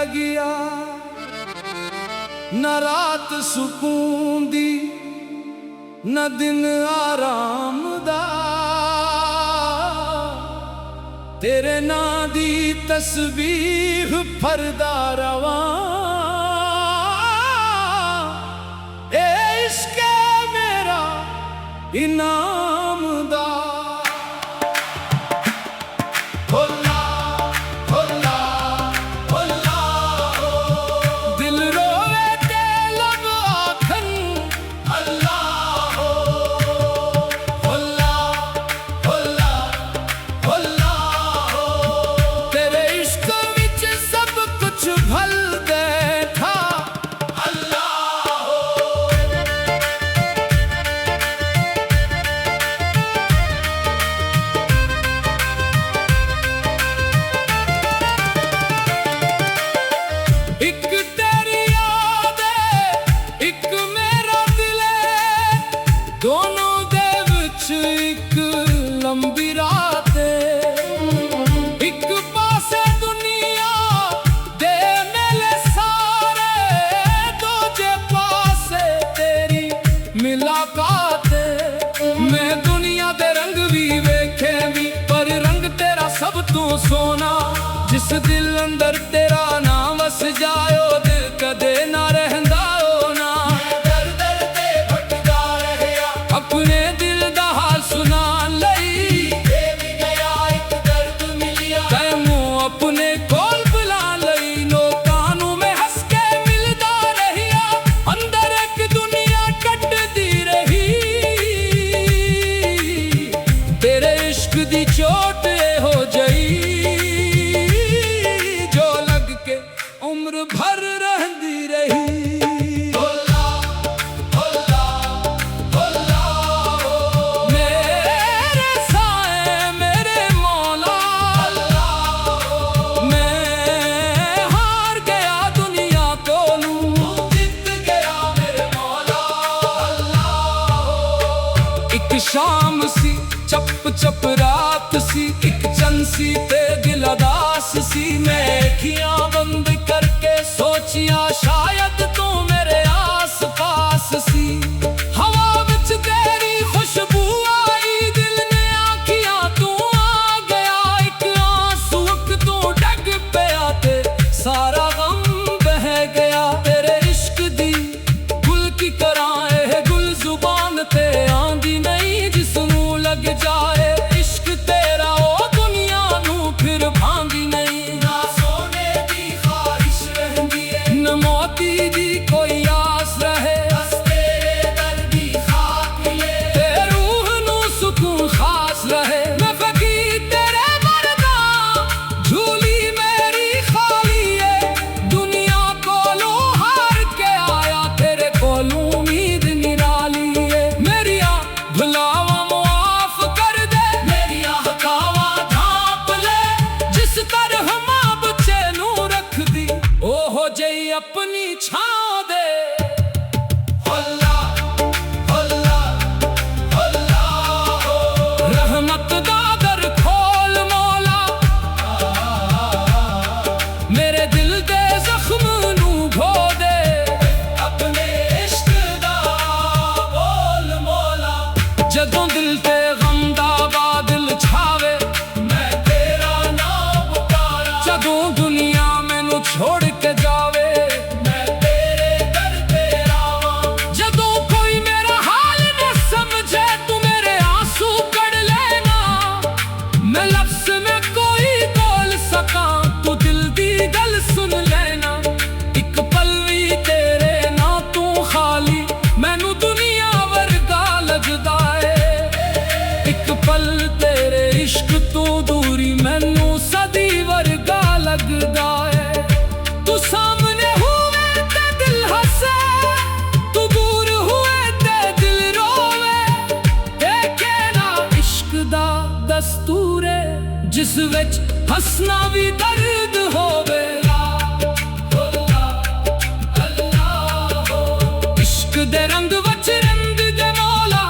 लगिया न रात सुकून दी न दिन आराम दा। तेरे नां दी तस्बीह फरदा रवां, ए इश्क मेरा इनाम दा। दोनों दे विच एक लंबी रात, एक पासे दुनिया दे मेले सारे, दूजे पासे तेरी मुलाकात। मैं दुनिया दे रंग भी वेखे भी, पर रंग तेरा सब तू सोना। जिस दिल अंदर तेरा नाम वस जायो, दिल कदे ना रहंदा दी चोट हो जाई जो लग के उम्र भर रहती रही। होला होला होला मेरे साए मेरे मौला, मैं हार गया दुनिया कोलू, जीत गया मेरे मौला। एक शाम सी चप चप रात सी, एक चन सी ते दिल अदास सी। मैं अखियां बंद करके सोचिया शायद तू मेरे आस पास सी। हवा विच तेरी खुशबू आई, दिल ने आखियां तू आ गया। एक आंसू तू डग पिया ते सारा गम बह गया। तेरे इश्क दी गुल की तरह ए गुल जुबान ते आंदी नहीं, जिसनू लग जाए इश्क तेरा ओ दुनिया नू फिर भांदी नहीं। ना सोने दी ख्वाहिश रहंदी है, न मोती दी कोई आस रहे, बस तेरे दर दी खाक मिले ते रूह नू सुकून खास रहे। मैं फकीर तेरे मरदा, झूली मेरी खाली है, दुनिया कोलों हार के आया, तेरे कोलों उम्मीद निराली है। मेरी भुलावा मुआफ कर दे, मेरी हकावा ढांप ले, जिस तरह मां बच्चे नू रख दी ओहो जई अपनी छां दे। होला होला होला रहमत दा दर खोल मौला, मेरे दिल दे जख्म नू धो दे, अपने इश्क दा बोल मौला। जदों दिल ते गम दा बादल छावे, मैं तेरा नाम पुकारा। जदों दुनिया मैनू छोड़ के जावे, मैं तेरे दर ते आवां। जदों कोई मेरा हाल न समझे, तू मेरे आंसू कढ़ लेना। मैं लफ्ज़ में कोई बोल सका, तू दिल दी गल सुन लेना। एक पल भी तेरे ना तू खाली, मैनू दुनिया वर्गा लगदा है। एक पल तेरे इश्क तू दूरी, मैनू सदी वर्गा लगदा है। तू सामने हुए ते दिल हसे, तू दूर हुए ते दिल रोवे। देखे ना इश्क दा दस्तूर है, जिस विच हसना भी दर्द होवे। इश्क दे रंग वच रंग दे मौला,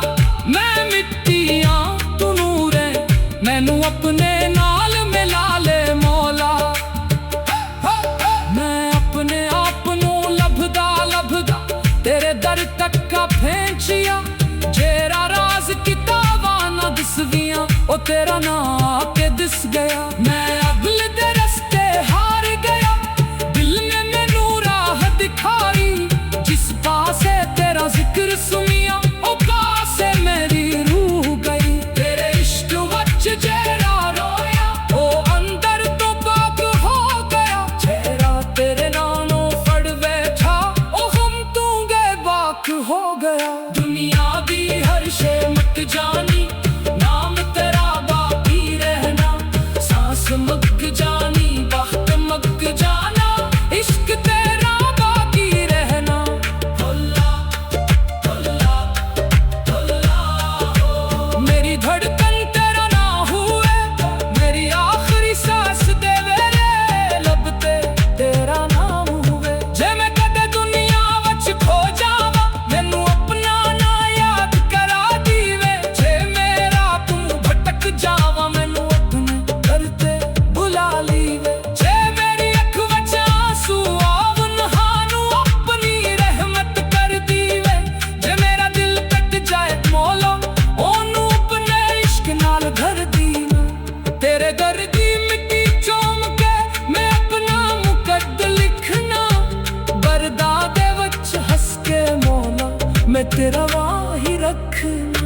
मैं मिट्टियां तू नूर है, मैनू अपने नाल मिला ले मौला। मैं ओ तेरा नाम आके दिस गया, मैं अगले दे रस्ते हार गया। दिल ने मैनू राह दिखाई, जिस पासे तेरा जिक्र सुनिया ओ पासे मेरी रूह गई। तेरे इश्क वच जेरा रोया ओ अंदर तो पाक हो गया। चेहरा तेरे नानों फड़ बैठा ओ हम तूंगे बाक हो गया। दुनिया दी हर शे मक जानी, नाम तेरा बाकी रहना। सांस मक जानी, वक्त मक जाना, इश्क तेरा बाकी रहना। हुल्ला हुल्ला हुल्ला हो, मेरी धड़कन तेरा ना हुए, मेरी आखिरी सांस दे मेरे लब ते तेरा नाम हुए। जे मैं कदे दुनिया वच खो जावा, मैनू अपना ना याद करा दीवे। जे मेरा तू भटक जावा, मैनू अपने करते बुला लीवे। जे मेरी अख वच आंसू आवन, हानू अपनी रहमत कर दीवे। जे मेरा दिल कट जाए मौला, ओनू अपने इश्क नाल भर दीना। तेरे दर दी मिट्टी चूम के मैं अपना मुकद्द लिखना। बरदा दे वच हंस के मौला, मैं तेरा वाही रखना।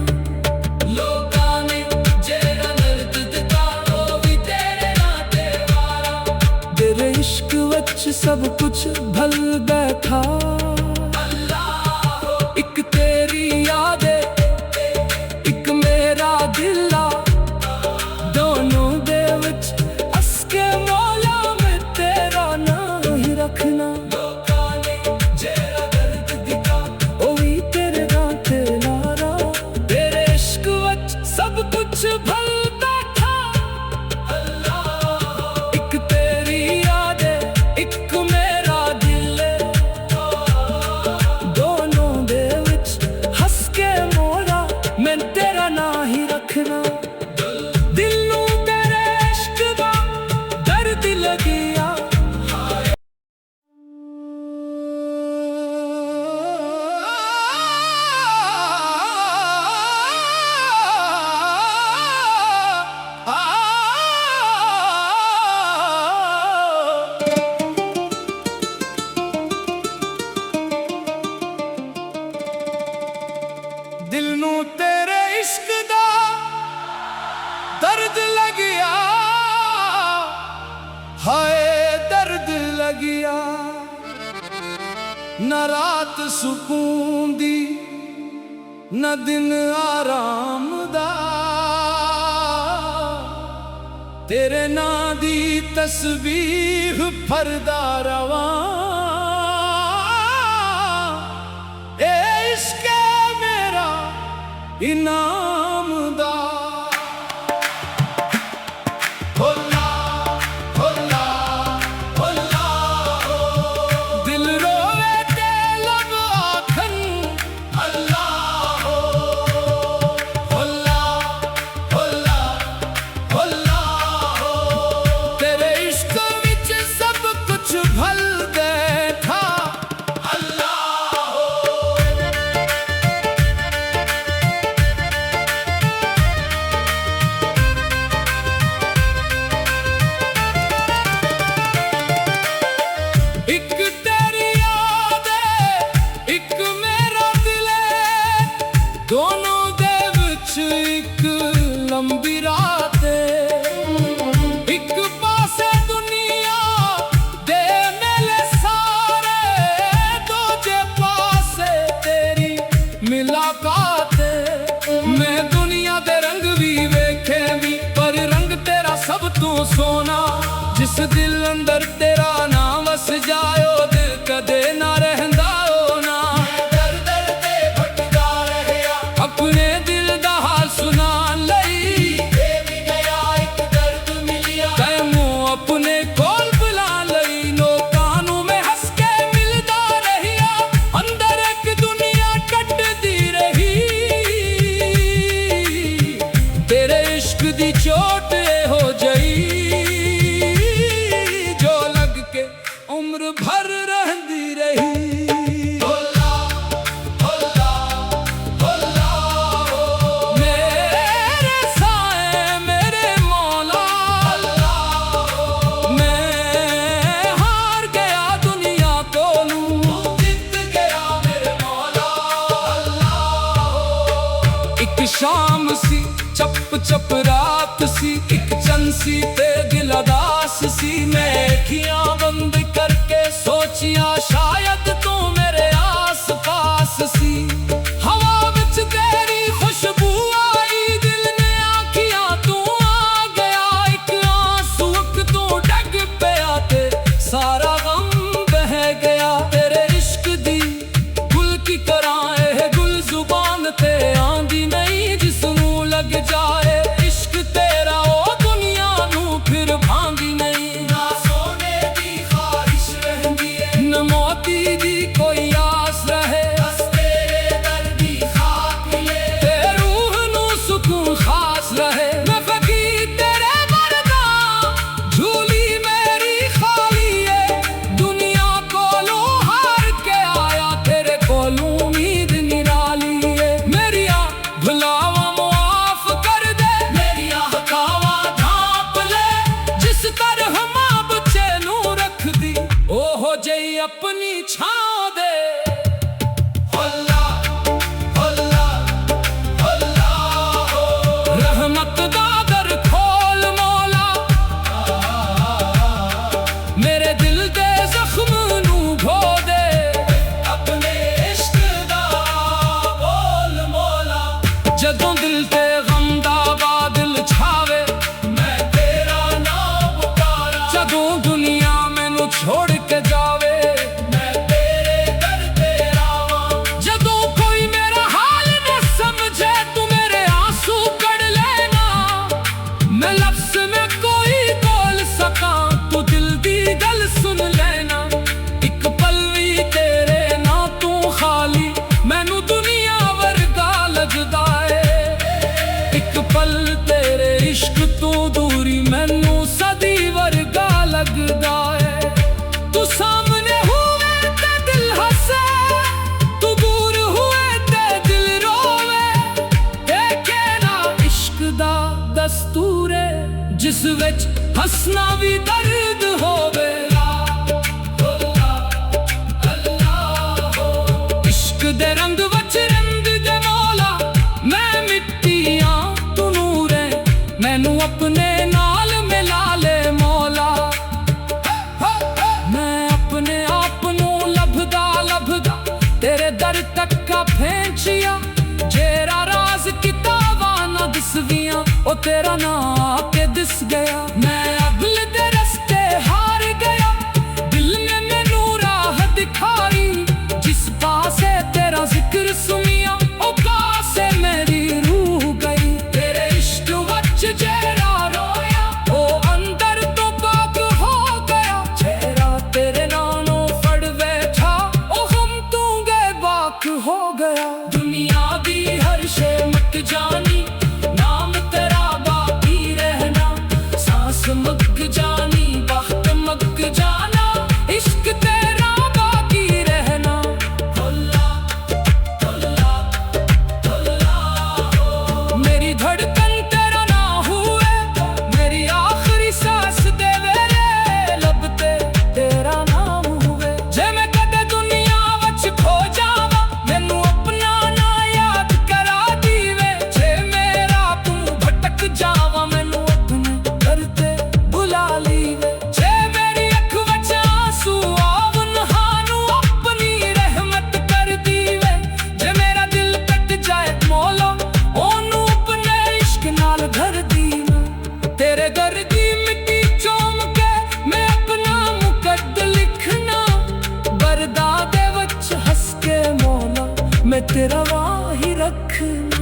लोकां ने जेरा दर्द दिता, ओ भी तेरे नाते वारा। तेरे इश्क वच सब कुछ भल बैठा। अल्लाह इक तेरी याद है, इक मेरा दिल आ। दोनों दे विच हंस के मौला, मैं तेरा नाम ही रखना। लोकां ने जेरा दर्द दिता, ओ भी तेरे नाते लारा। तेरे इश्क वच सब कुछ भल बैठा। अल्लाह इक तेरी याद है, इक मेरा दिल है। दोनों दे विच हंस के मौला, मैं तेरा नाम ही रखना। दिल नू तेरे इश्क दा दर्द लगिया। दिल नू तेरे इश्क दा दर्द लगिया, हाय दर्द लगिया। न रात सुकून दी, न दिन आराम दा। तेरे नां दी तस्बीह फरदा रवां। ए इश्क है मेरा इनाम दा। हुल्ला हुल्ला हुल्ला हो, दिल रोवे ते लब आखन अल्लाह हो। हुल्ला हुल्ला हुल्ला हो, तेरे इश्क विच सब कुछ भल बैठा। अल्लाह हो इक तेरी याद है, इक मेरा दिल है। दोनों दे विच इक लंबी रात है। इक पासे दुनिया दे मेले सारे, दूजे पासे तेरी मुलाकात है। मैं दुनिया दे रंग भी वेखे भी, पर रंग तेरा सब तू सोना। जिस दिल अंदर तेरा नाम वस जायो, दिल कदे ना रहंदा ओ ना। दर दर ते भटका रहया, अपने दिल दा हाल सुनान लई। भी गया एक दर्द मिलिया, तैनू अपने कोल बुला लई। लोकां नू मैं हंस के मिलदा रहिया, अंदर एक दुनिया कटदी रही। तेरे इश्क दी चोट हो जई, जो लग के उम्र भर रहंदी रही। होला होला होला हो, मेरे साए चप रात सी, एक चंसी ते दिल अदास सी। मैं अखियां बंद करके सोचिया शायद तू मेरे आस पास सी। हवा विच तेरी खुशबू आई, दिल ने आखिया तू आ गया। एक आंसू तू डग पिया ते सारा गम बह गया। तेरे इश्क दी गुल की तरह एह गुल जुबान ते आंदी नहीं, जिसनू लग जाए इश्क तेरा ओ दुनिया नू फिर भांदी नहीं। ना सोने दी ख्वाहिश रहंदी है, न मोती दी कोई आस रहे, बस तेरे दर दी खाक मिले ते रूह नू सुकून खास रहे। मैं फकीर तेरे मरदा, झूली मेरी खाली है, दुनिया कोलों हार के आया, तेरे कोलों उम्मीद निराली है। मेरी आ भुलावा मुआफ कर दे, मेरी हकावा ढांप ले, जिस तरह मां बच्चे नू रख दी ओहो जई अपनी छां दे। रहमत दा दर खोल मौला, मेरे दिल दे जख्म नू धो दे, अपने इश्क दा बोल मौला। जदों दिल ते गम दा बादल छावे, मैं तेरा नाम पुकारा। जदों दुनिया मैनू छोड़ के जावे, मैं तेरे दर ते रावां। जदों कोई मेरा हाल न समझे, तू मेरे आंसू कढ़ लेना। मैं लफ्ज़ में कोई बोल सकां, तू दिल दी गल सुन लेना। एक पल भी तेरे ना तू खाली, मैनू दुनिया वर्गा लगदा है। एक पल तेरे इश्क तू दूरी, मैनू सदी वर्गा लगदा है। तू सामने हुए ते दिल हसे, तू दूर हुए ते दिल रोवे। देखे ना इश्क दा दस्तूर है, जिस विच हसना भी दर्द होवे। इश्क दे रंग वच रंग दे मौला, मैं मिट्टी आं तू नूर है, मैनू अपने नाल मिला ले मौला। मैं अपने आप नू लभदा लभदा तेरे दर तक का फेंचिया। जेरा राज किताबां ना दिसदियां, ओ तेरा ना आके दिस गया। मैं अगल दे रस्ते हार गया, दिल ने मैनू राह दिखाई। जिस पासे तेरा जिक्र सुनिया, ओ पासे मेरी रूह गई। तेरे इश्क वच जेरा रोया, ओ अंदर तो पाक हो गया। चेहरा तेरे नालों फड़ बैठा, ओ हम तू गए बाक हो गया। दुनिया दी हर शे मक जानी, नाम तेरा बाकी रहना। सांस मक जानी, वक्त मक जाना, इश्क तेरा बाकी रहना। भुल्ला भुल्ला भुल्ला हो, मेरी धड़कन तेरा ना हुए, मेरी आखिरी सांस दे मेरे लब ते तेरा नाम हुए। जे मैं कदे दुनिया वच खो जावा, मैनू अपना ना याद करा दीवे। जे मेरा तू भटक जावा, मैनू अपने दर ते बुला लीवे। जे मेरी अख वच आंसू आवन, हानू अपनी रहमत कर दीवे। जे मेरा दिल कट जाए मौला, ओनू अपने इश्क नाल धर दीवे। तेरे दर दी मिट्टी चूम के मैं अपना मुकद्द लिखना। बरदा दे वच हंस के मौला, मैं तेरा वाही रखना।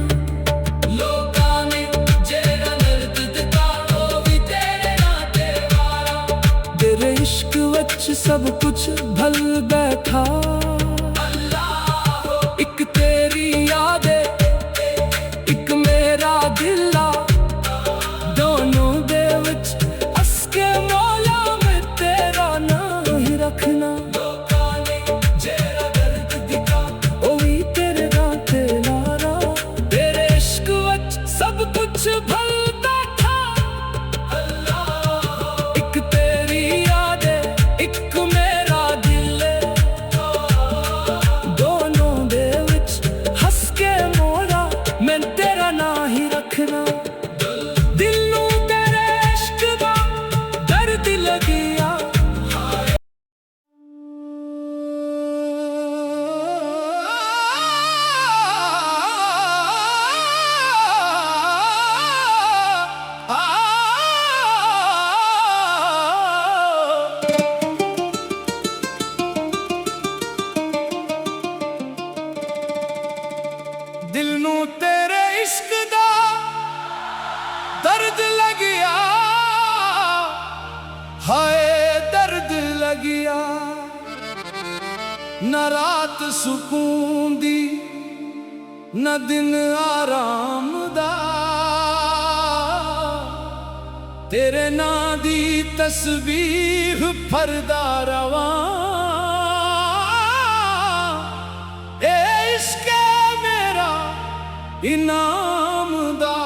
लोकां ने जेरा दर्द दिता, ओ भी तेरे नाते वारा। तेरे इश्क वच सब कुछ भल बैठा। एक तेरी याद है, एक मेरा दिल आ, दोनों दे विच हंस के मौला, मैं तेरा नाम ही रखना। लोकां ने जेरा दर्द दिता, ओ भी तेरे नाते वारा। तेरे इश्क वच सब कुछ भल बैठा। एक तेरी याद है, एक मेरा दिल है, न रात सुकून दी न दिन आराम दा, तेरे नां दी तस्बीह फरदा रवां। ए इश्क मेरा इनाम दा।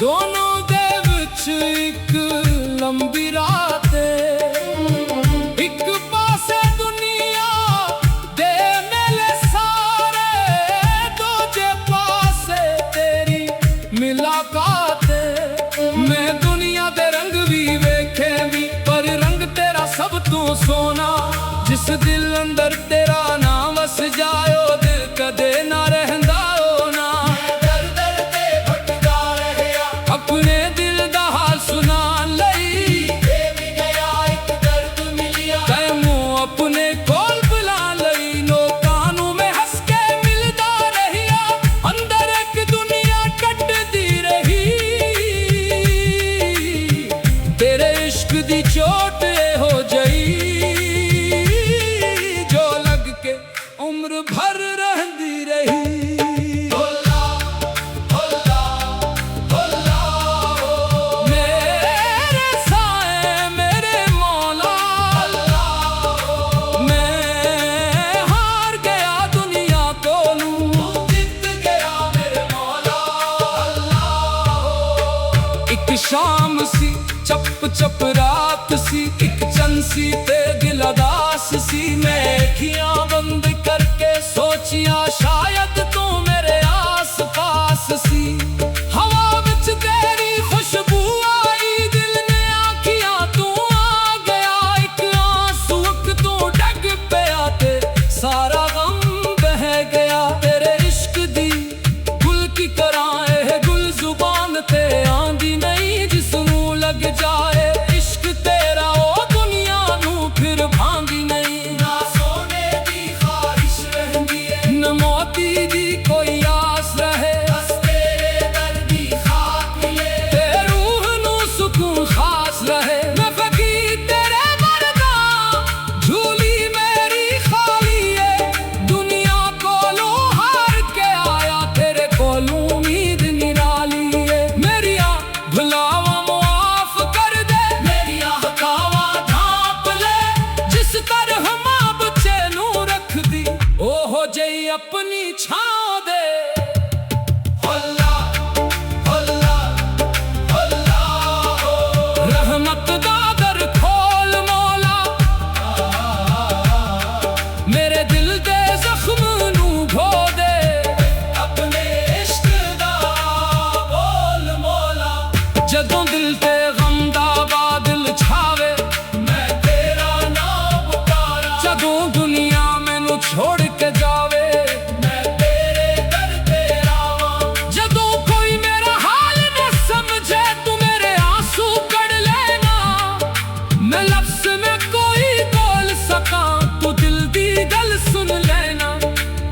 दोनों दे विच एक लंबी रात, एक पासे दुनिया दे मेले सारे, दूजे पासे तेरी मुलाकात। मैं दुनिया दे रंग भी वेखे भी, पर रंग तेरा सब तू सोना। जिस दिल अंदर तेरा नाम वस जाए, ओ दिल कदे ना रहंदा होना। अपने दिल दा हाल सुना लई, तैनू अपने कोल बुला लई। लोकां नू मैं हंस के मिलदा रहिया, अंदर एक दुनिया कटदी रही। तेरे इश्क दी चोट हो जई, जो लग के उम्र भर रहंदी रही। एक शाम सी चप चप रात सी, एक चंद सी ते दिल उदास सी। मैं अखियां बंद करके सोचिया, शायद तू मेरे आस पास सी। हवा विच तेरी खुशबू आई, दिल ने आखिया तू आ गया। एक आंसू तू डग पिया ते सारा गम बह गया। तेरे इश्क दी गुल की तरह ए गुल जुबान ते आंदी नहीं, जिसनू लग जाए इश्क तेरा ओ दुनिया नू फिर भांदी नहीं। ना सोने दी ख्वाहिश रहंदी है, न मोती दी कोई आस रहे। बस तेरे दर दी खाक मिले, ते रूह नू सुकून खास रहे। मैं फकीर तेरे मरदा, झूली मेरी खाली है। दुनिया कोलों हार के आया, तेरे कोलों उम्मीद निराली है। मेरिया भुलावा मुआफ कर दे, मेरिया हकावा ढांप ले। जिस तरह मां बच्चे नू रख दी, ओहो जई अपनी छां दे। रहमत दा दर खोल मौला, मेरे दिल दे जख्म नू धो दे। अपने इश्क दा बोल मौला, जदों दिल ते गम दा बादल छावे, मैं तेरा नाम पुकारा। जदों दुनिया मैनू छोड़ के जावे, मैं तेरे दर ते आवां। जदों कोई मेरा हाल न समझे, तू मेरे आंसू कढ़ लेना। मैं लफ्ज़ में कोई बोल सका, तू दिल दी गल सुन लेना।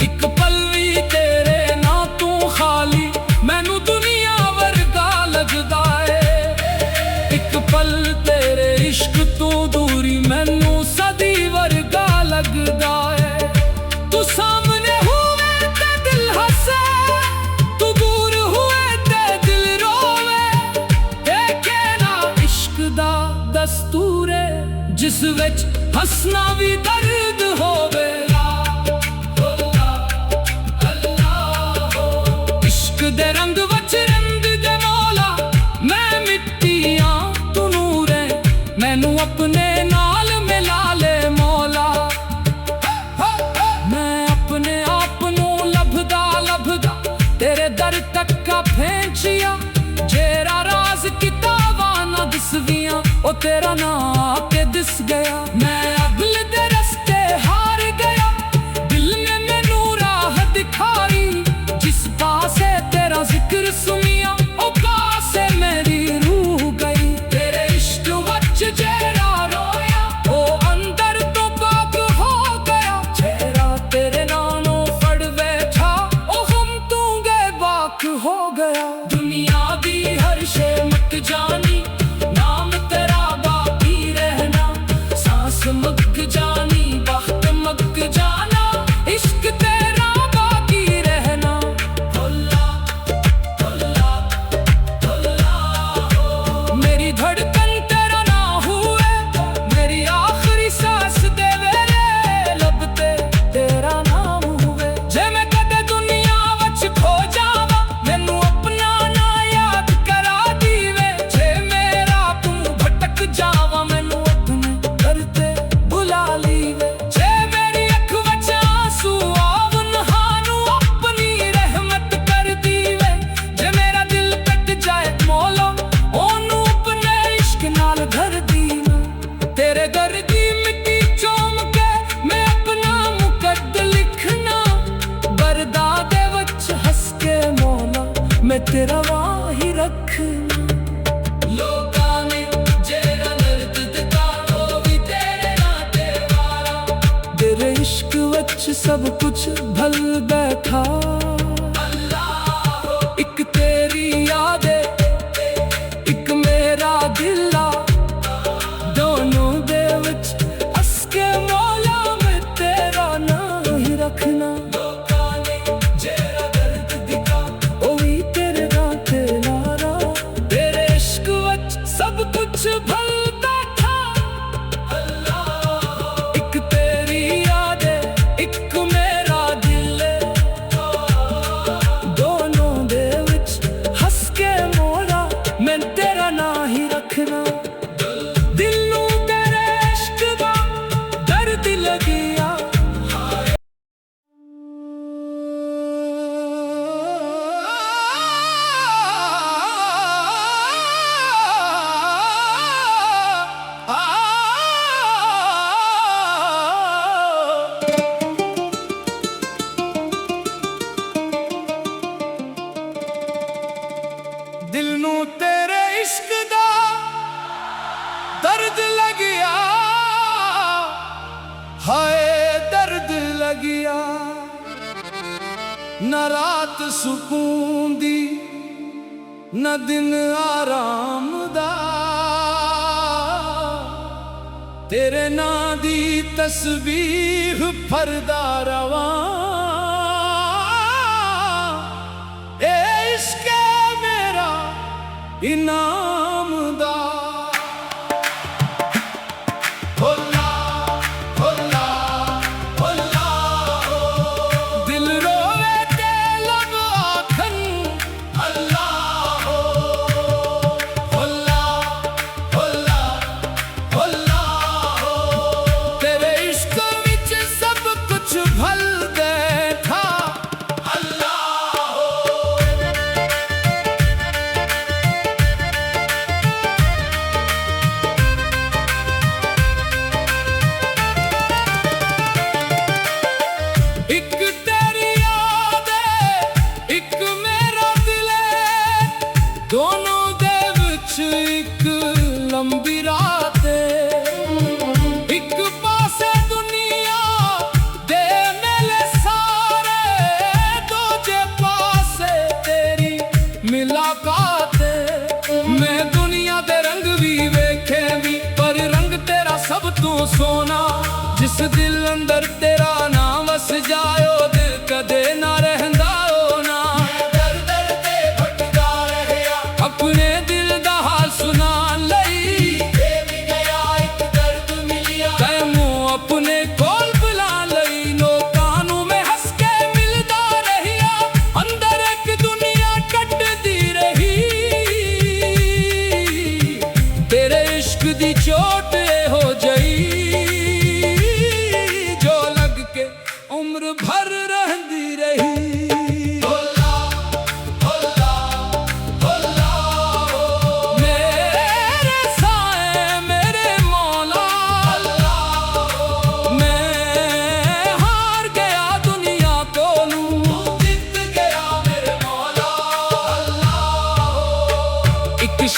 एक पल भी तेरे ना तू खाली, मैनू दुनिया वर्गा लगदा है। एक पल तेरे इश्क तू दूरी, मैनू सदी वर्गा लगदा है। तू सामने हुए ते दिल हसे, तू दूर हुए ते दिल रोवे। देखे ना इश्क दा दस्तूर है, जिस विच हसना भी दर्द होवे। इश्क दे रंग वच रंग दे मौला, मैं मिट्टियां तू नूर है। मैनू अपने नाल मिला ले मौला। मैं अपने आप नू लभदा लभदा ओ तेरा नाम आके दिस गया, मैं अगल दे रस्ते हार गया। दिल ने मैनू राह दिखाई, जिस पासे तेरा जिक्र सुनिया ओ पासे मेरी रूह गई। तेरे इश्क वच जेरा रोया ओ अंदर तो पाक हो गया। चेहरा तेरे नानों फड़ बैठा ओ हम तूंगे बाक हो गया। दुनिया दी हर शे मक जानी, नाम तेरा बाकी रहना। सांस मक जानी, वक्त मक जाना, इश्क तेरा बाकी रहना। भुल्ला भुल्ला भुल्ला हो मेरी धड़कन तेरा ना हुए, मेरी आखिरी सांस दे वेले लब ते तेरा नाम हुए। जे मैं कदे दुनिया वच खो जावा, मैनू अपना ना याद करा दीवे। जे मेरा तू भटक जावा, मैनू अपने दर ते बुला लीवे। जे मेरी अख वच आंसू आवन, हानू अपनी रहमत कर दीवे। जे मेरा दिल कट जाए मौला, ओनू अपने इश्क नाल धर दीना। तेरे दर दी मिट्टी चूम के मैं अपना मुकद्दर लिखना। बरदा दे वच हंस के मौला, मैं तेरा वाही रखना। लोकां ने जेरा दर्द दिता, ओ भी तेरे नाते वारा। तेरे इश्क वच सब कुछ भल बैठा। अल्लाह इक तेरी याद है, इक मेरा दिल आ। दोनों दे विच हंस के मौला, मैं तेरा नाम ही रखना। लोकां ने जेरा दर्द दिता, ओ भी तेरे नाते वारा। तेरे इश्क वच सब कुछ भल बैठा। अल्लाह इक तेरी याद है, इक मेरा दिल है। दोनों दे विच हंस के मौला, मैं तेरा नाम ही रखना। दिल नू तेरे इश्क दा दर्द लगिया। दिल नू तेरे इश्क दा दर्द लगिया, हाय दर्द लगिया। न रात सुकून दी, न दिन आराम दा। तेरे नां दी तस्बीह फरदा रवां। ए इश्क मेरा इनाम दा। भुल्ला भुल्ला भुल्ला हो दिल रोवे ते लब आखन। अल्लाह हो भुल्ला भुल्ला भुल्ला हो। तेरे इश्क विच सब कुछ भल बैठा। अल्लाह हो इक तेरी याद है, इक मेरा दिल है। दोनों दे विच इक लंबी रात है। इक पासे दुनिया दे मेले सारे, दूजे पासे तेरी मुलाकात है। मैं दुनिया दे रंग भी वेखे भी, पर रंग तेरा सब तू सोना। जिस दिल अंदर तेरा नाम वस जायो, दिल कदे ना रहंदा ओ ना। दर दर ते भटका रहया, अपने दिल दा हाल सुनान लई। भी गया एक दर्द मिलिया, तैनू अपने कोल बुला लई। लोकां नू मैं हंस के मिलदा रहिया, अंदर एक दुनिया कटदी रही। तेरे इश्क दी चोट हो जई, जो लग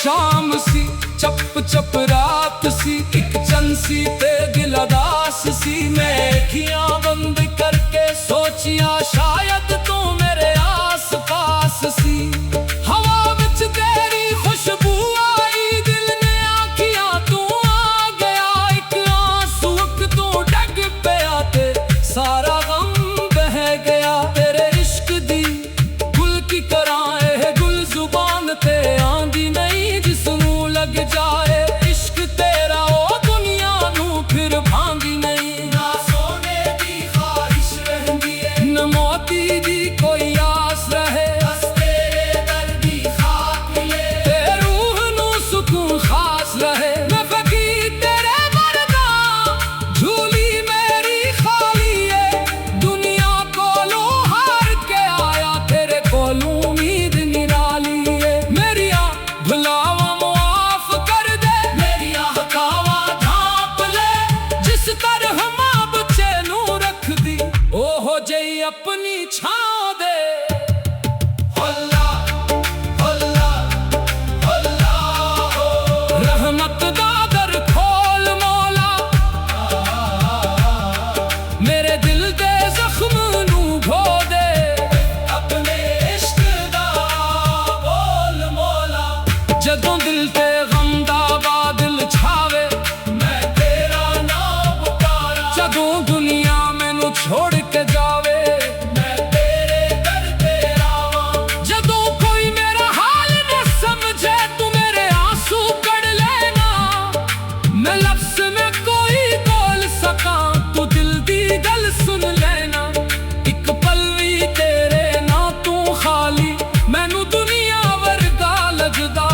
शाम सी चप चप रात सी एक चंसी ते दिल अदास सी मैं अखियां बंद करके सोचिया शायद तू मेरे आस पास सी हवा विच तेरी खुशबू आई दिल ने आखिया तू आ गया एक आंसू तू डग पिया ते सारा गम बह गया तेरे इश्क दी गुल की तरह ए गुल जुबान ते आंदी नहीं जिसनू लग जाए इश्क तेरा ओ दुनिया नू फिर भांदी नहीं ना सोने दी ख्वाहिश रहंदी है न मोती दी कोई आस रहे बस तेरे दर दी खाक मिले ते रूह नू सुकून खास रहे मैं फकीर तेरे मरदा झूली मेरी खाली है दुनिया कोलों हार के आया तेरे कोलों उम्मीद निराली है मेरी भुलावा मुआफ कर दे मेरी हकावा ढांप ले जिस तरह मां बच्चे नू रख दी ओहो जई अपनी छां दे हुल्ला हुल्ला हुल्ला हो रहमत दा दर खोल मौला मेरे दिल दे जख्म नू धो दे अपने इश्क दा बोल मौला जदों दिल ते गम दा बादल छावे मैं तेरा नाम पुकारा जदों दुनिया मैनू छोड़ के जावे मैं तेरे दर ते आवां जदों कोई मेरा हाल न समझे तू मेरे आंसू कढ़ लेना मैं लफ्ज़ में कोई बोल सका तू दिल दी गल सुन लेना एक पल भी तेरे ना तू खाली मैनू दुनिया वर्गा लगदा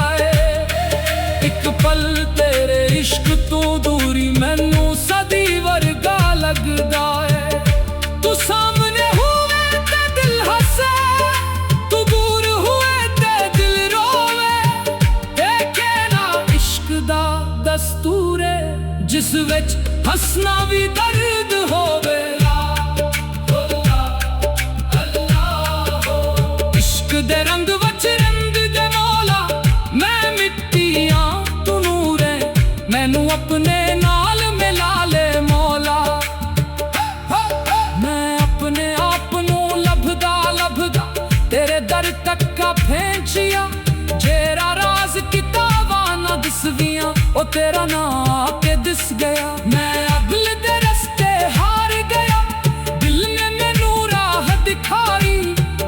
एक पल तेरे इश्क तू दूरी मैनू सदी वर्गा लगदा है तू सामने हुए ते दिल हसे तू दूर हुए ते दिल रोवे देखे ना इश्क दा दस्तूर है जिस विच हसना भी दर्द होवे इश्क दे रंग वच रंग दे मौला मैं मिट्टियां तू नूर है मैनू अपने नाल मिला ले मौला मैं अपने आप नू लभदा लभदा तेरे दर तक का फेंचिया जेरा राज किताबां ना दसवियां ओ तेरा ना आके दिस गया मैं अगले दे रस्ते हार गया दिल ने मैनू राह दिखाई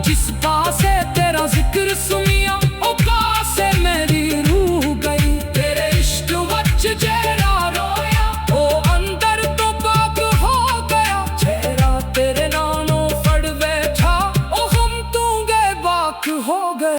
जिस पासे तेरा जिक्र सुनिया ओ पासे मेरी रूह गई तेरे इश्क वच जेरा रोया ओ अंदर तो पाक हो गया जेरा तेरे नालों फड़ बैठा ओ हम तू गए बाक हो गए।